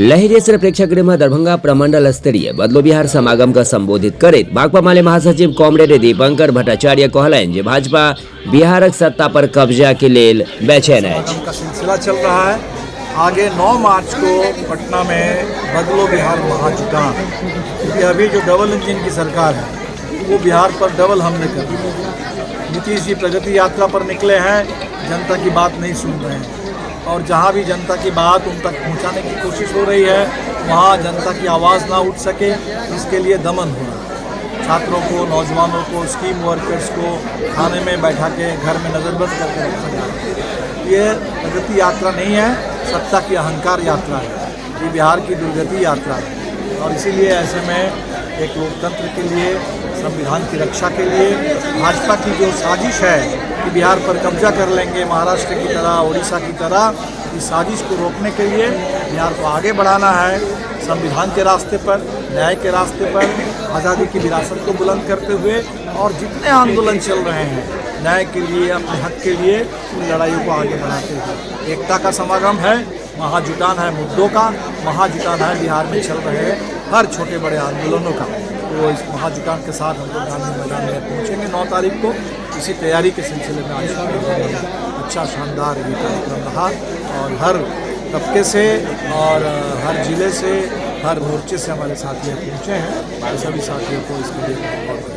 लहेरिया प्रेक्षागृह में दरभंगा प्रमंडल स्तरीय बदलो बिहार समागम का संबोधित करित भाकपा माले महासचिव कॉमरेड दीपंकर भट्टाचार्य कहलन जे भाजपा बिहारक सत्ता पर कब्जा के लेल बेचैन है। का सिलसिला चल रहा है। आगे 9 मार्च को पटना में बदलो बिहार महाजुटान, क्योंकि अभी जो डबल इंजन की सरकार है वो बिहार पर डबल हमले कर रही है। नीतीश जी प्रगति यात्रा पर निकले हैं, जनता की बात नहीं सुन रहे हैं और जहाँ भी जनता की बात उन तक पहुँचाने की कोशिश हो रही है वहाँ जनता की आवाज़ ना उठ सके, इसके लिए दमन हो रहा है। छात्रों को, नौजवानों को, स्कीम वर्कर्स को थाने में बैठा के घर में नज़रबंद करके रखा जा रहा है। ये प्रगति यात्रा नहीं है, सत्ता की अहंकार यात्रा है, ये बिहार की दुर्गति यात्रा है। और इसीलिए ऐसे में एक लोकतंत्र के लिए, संविधान की रक्षा के लिए भाजपा की जो साजिश है कि बिहार पर कब्जा कर लेंगे महाराष्ट्र की तरह, उड़ीसा की तरह, इस साजिश को रोकने के लिए बिहार को आगे बढ़ाना है, संविधान के रास्ते पर, न्याय के रास्ते पर, आज़ादी की विरासत को बुलंद करते हुए और जितने आंदोलन चल रहे हैं न्याय के लिए, अपने हक के लिए, उन लड़ाइयों को आगे बढ़ाते हुए एकता का समागम है, महाजुटान है मुद्दों का, महाजुटान है बिहार में चल रहे हर छोटे बड़े आंदोलनों का। तो इस महाजुटान के साथ हम लोग गांधी मैदान में पहुँचेंगे 9 तारीख को। इसी तैयारी के सिलसिले में आज अच्छा शानदार ये कार्यक्रम रहा और हर तबके से और हर जिले से, हर मोर्चे से हमारे साथी पहुँचे हैं। सभी साथियों को इसके लिए बहुत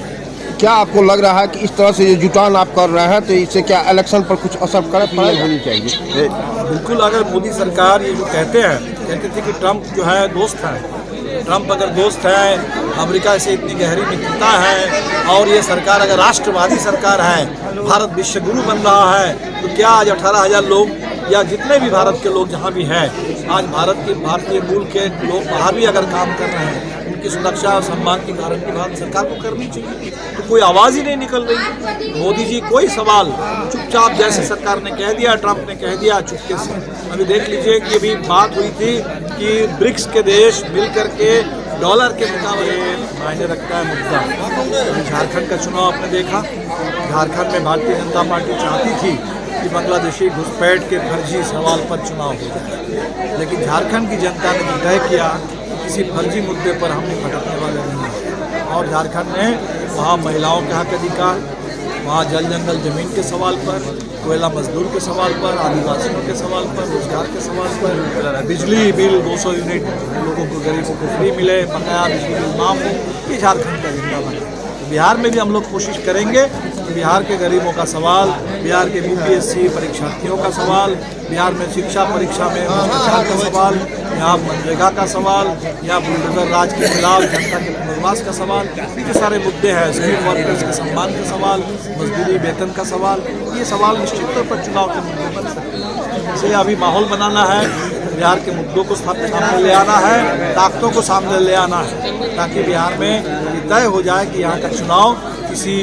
क्या आपको लग रहा है कि इस तरह से ये जुटान आप कर रहे हैं तो इससे क्या इलेक्शन पर कुछ असर होनी चाहिए? बिल्कुल। अगर मोदी सरकार ये जो कहते थे कि ट्रंप जो है दोस्त है, ट्रंप अगर दोस्त है, अमेरिका से इतनी गहरी मित्रता है और ये सरकार अगर राष्ट्रवादी सरकार है, भारत विश्वगुरु बन रहा है, तो क्या आज 18,000 लोग या जितने भी भारत के लोग जहाँ भी हैं, आज भारतीय मूल के लोग बाहर भी अगर काम कर रहे हैं, उनकी सुरक्षा और सम्मान की गारंटी भारत सरकार को करनी चाहिए। तो कोई आवाज़ ही नहीं निकल रही। मोदी जी कोई सवाल, चुपचाप जैसे सरकार ने कह दिया, ट्रंप ने कह दिया, चुपके से। अभी देख लीजिए कि अभी बात हुई थी कि ब्रिक्स के देश मिल करके डॉलर के मुकाबले मायने रखता है मुद्दा। झारखंड का चुनाव आपने देखा, झारखंड में भारतीय जनता पार्टी चाहती थी कि बांग्लादेशी घुसपैठ के फर्जी सवाल पर चुनाव हो जाए, लेकिन झारखंड की जनता ने तय किया किसी फर्जी मुद्दे पर हम भटकने वाले नहीं हैं। और झारखंड में वहाँ महिलाओं के हक अधिकार, वहाँ जल जंगल जमीन के सवाल पर, कोयला मजदूर के सवाल पर, आदिवासियों के सवाल पर, रोजगार के सवाल पर, बिजली बिल 200 यूनिट लोगों को, गरीबों को फ्री मिले, बकाया बिजली बिल माफ हो, ये झारखंड का एजेंडा बना। तो बिहार में भी हम लोग कोशिश करेंगे कि बिहार के गरीबों का सवाल, बिहार के BPSC परीक्षार्थियों का सवाल, बिहार में शिक्षा परीक्षा में भ्रष्टाचार का सवाल, यहाँ मनरेगा का सवाल, यहाँ बुलडोजर राज के खिलाफ जनता के पुनर्वास का सवाल, इतने सारे मुद्दे हैं, स्कीम वर्कर्स के सम्मान का सवाल, मजदूरी वेतन का सवाल, ये सवाल निश्चित तौर पर चुनाव के मुद्दे बन सकते हैं। इसलिए अभी माहौल बनाना है, बिहार के मुद्दों को सामने ले आना है, ताकतों को सामने ले आना है, ताकि बिहार में तय हो जाए कि यहाँ का चुनाव किसी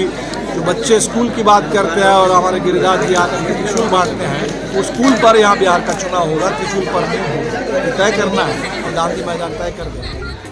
जो बच्चे स्कूल की बात करते हैं और हमारे गिरिराज जी आकर के त्रिशूल बांटते हैं, वो स्कूल पर यहाँ बिहार का चुनाव होगा, त्रिशूल पर नहीं होगा। तय करना है और गांधी मैदान तय कर दें।